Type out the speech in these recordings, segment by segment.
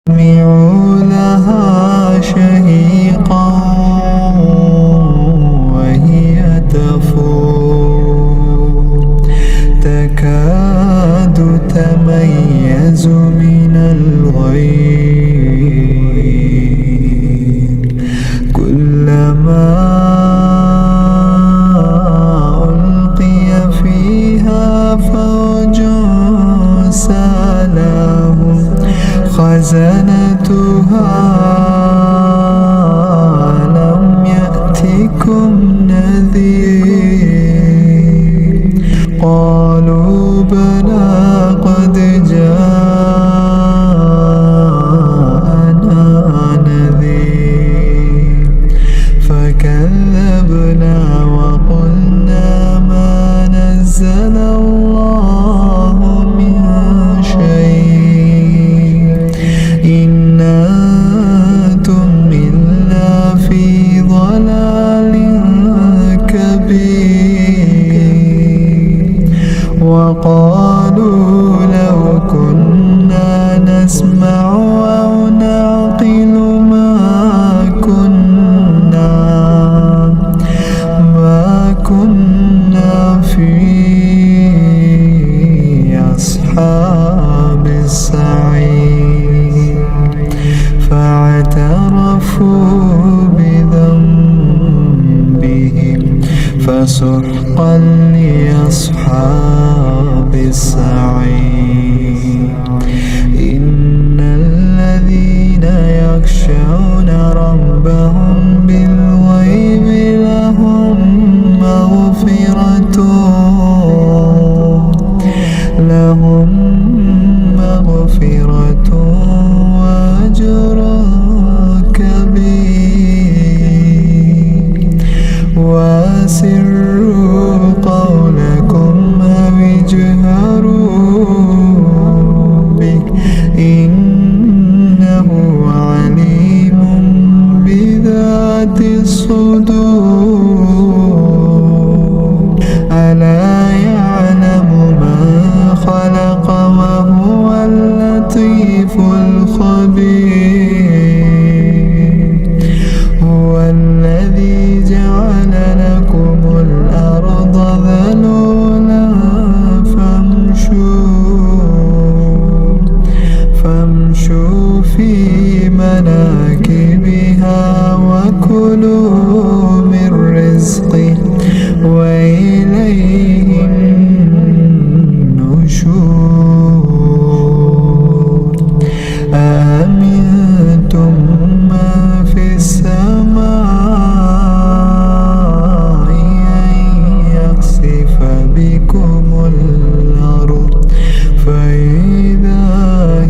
سمعوا لها شهيقا وهي تفور تكاد تميز من الغيظ كلما ألقي فيها فوج سألهم خزنتها ألم يأتكم نذير قالوا بلى قد جاءنا نذير فكذبنا وقلنا ما نزل الله من شيء إن أنتم إلا في ضلال كبير وقالوا لو كنا نسمع أو نعقل ما كنا في أصحاب السعير فاعترفوا بذنبهم فسحقا لأصحاب السعير إن الذين يخشون ربهم بالغيب لهم مغفرة وأجر كبير وأسروا قولكم أو اجهروا به إنه عليم بذات الصدور ألا يعلم من خلق وهو اللطيف الخبير هو الذي جعل لكم الأرض ذلولا فامشوا في مناكبها وكلوا من رزقه وإليه النشور أأمنتم من في السماء أن يخسف بكم الأرض فإذا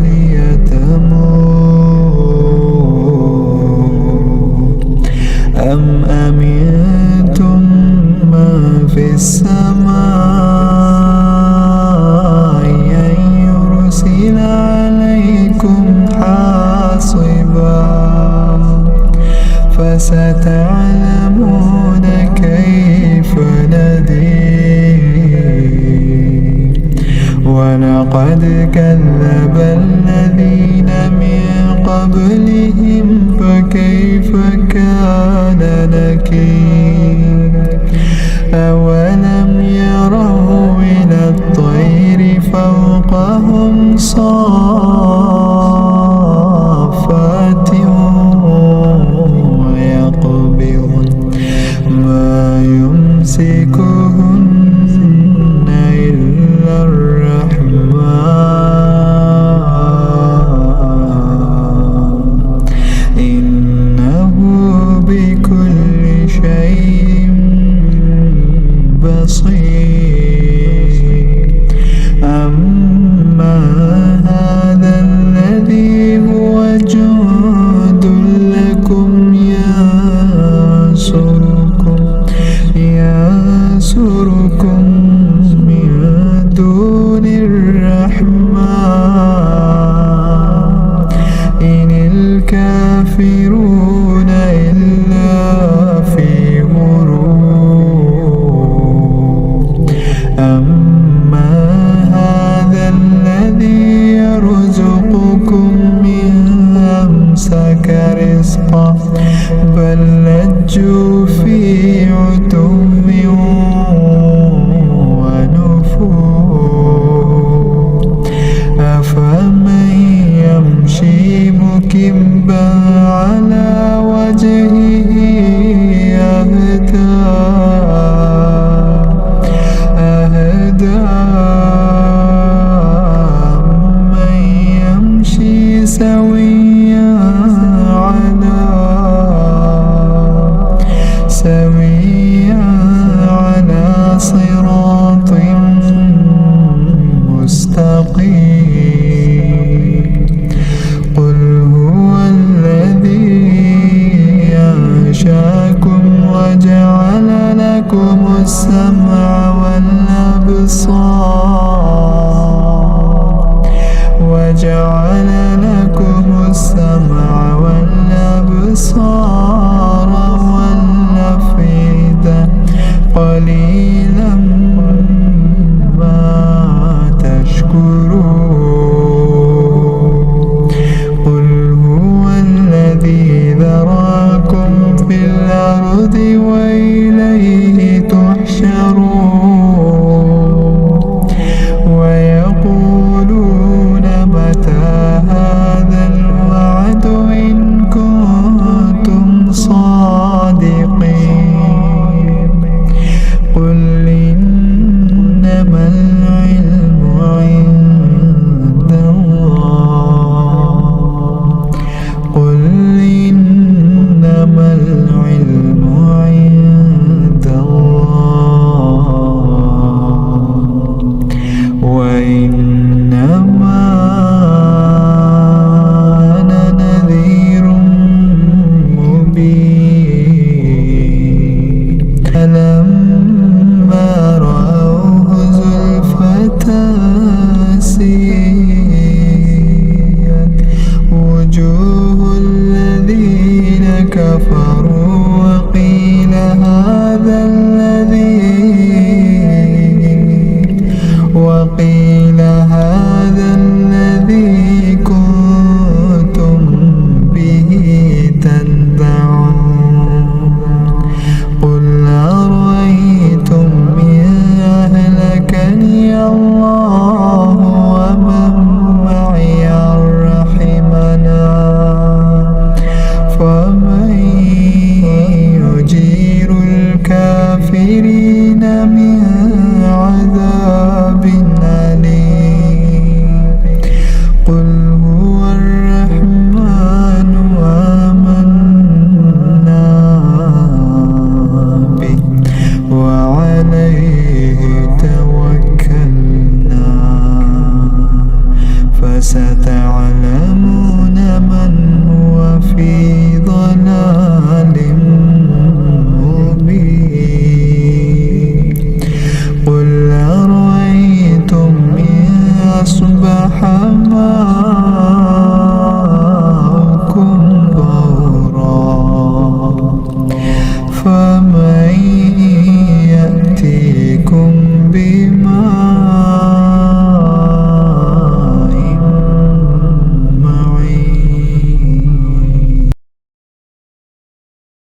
هي تمور أم أمنتم من في السماء أن يرسل عليكم حاصبا فستعلمون كيف نذير ولقد كذب الذين من قبلهم فكيف كان نكير أولم يروا إلى الطير فوقهم صافات ويقبضن ما يمسكهن إلا الرحمن إنه بكل شيء بصير أما هذا الذي هو جند لكم ينصركم من دون الرحمن إن الكافرون إلا في غرور أما هذا الذي يرزقكم من يبا على وجهه أهدى من يمشي سويا على صراط مستقيم. قل هو الذي أنشأكم وجعل لكم السمع والأبصار والأفئدة قليلا ما تشكرون. قل هو الذي ذراكم في الأرض وإليه تحشرون. ويقولون متى هذا الوعد إن كنتم صادقين. قل إنما العلم عند الله. قل إنما العلم عند الله وإنما أنا نذير مبين. فلما رأوه زلفة سيئت وجوه الذين كفروا وقيل هذا الذي كنتم به تدعون. قل أرأيتم إن أهلكني الله ومن معي رحمنا فمن يجير الكافرين من عذاب أليم. قل هو الرحمن آمنا به وعليه توكلنا فستعلمون من هو في ضلال